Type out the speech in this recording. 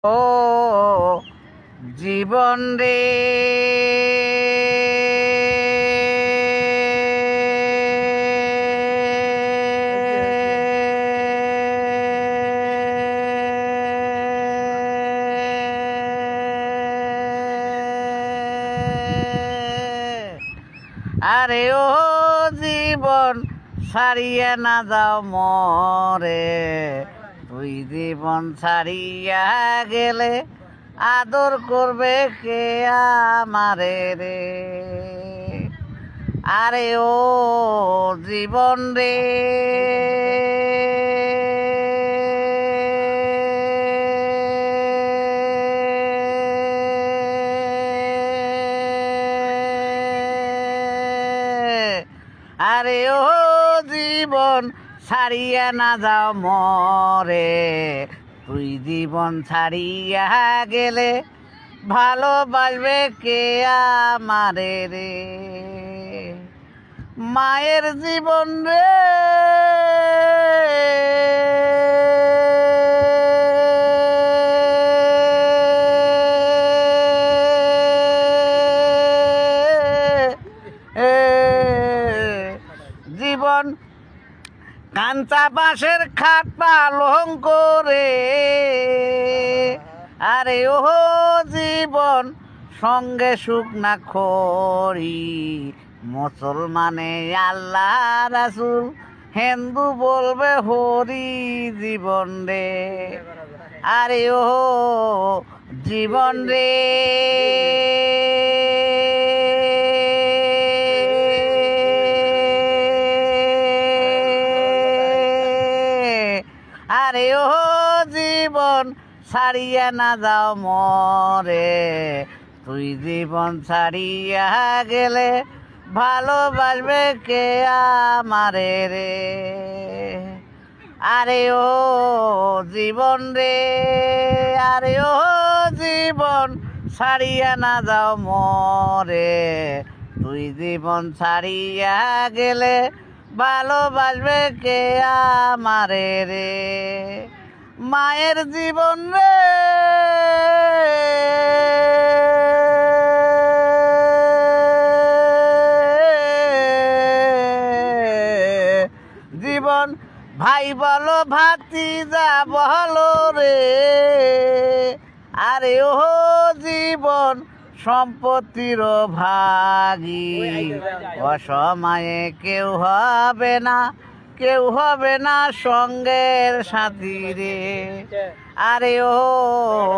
ও জীবন রে আরে ও জীবন ছাড়িয়া না যাও মরে, তুই জীবন ছাড়িয়া গেলে আদর করবে কে আমারে রে। আরে ও জীবন রে আরে ও জীবন ছাড়িয়া না যাও মরে, তুই জীবন ছাড়িয়া গেলে ভালোবাসবে কে আমারে রে। মায়ের জীবন রে জীবন কাঞ্চা বাঁশের খাট পালং করে, আরে ও জীবন সঙ্গে শুকনা খড়ি, মুসলমানে আল্লাহ রাসূল, হিন্দু বলবে হরি জীবন রে। আরে ও জীবন রে আরে ও জীবন ছাড়িয়া না যাও মরে, তুই জীবন ছাড়িয়া গেলে ভালোবাসবে কে আমারে রে। আরে ও জীবন রে আরে ও জীবন ছাড়িয়া না যাও মরে, তুই জীবন ছাড়িয়া গেলে ভালোবাসবে কে আমারে রে। মায়ের জীবন রে জীবন ভাই বলো ভাতিজা বলো রে, আরে ও জীবন সম্পত্তির ভাগী, অসময়ে কেউ হবে না, কেউ হবে না সঙ্গের সাথী রে। আরে ও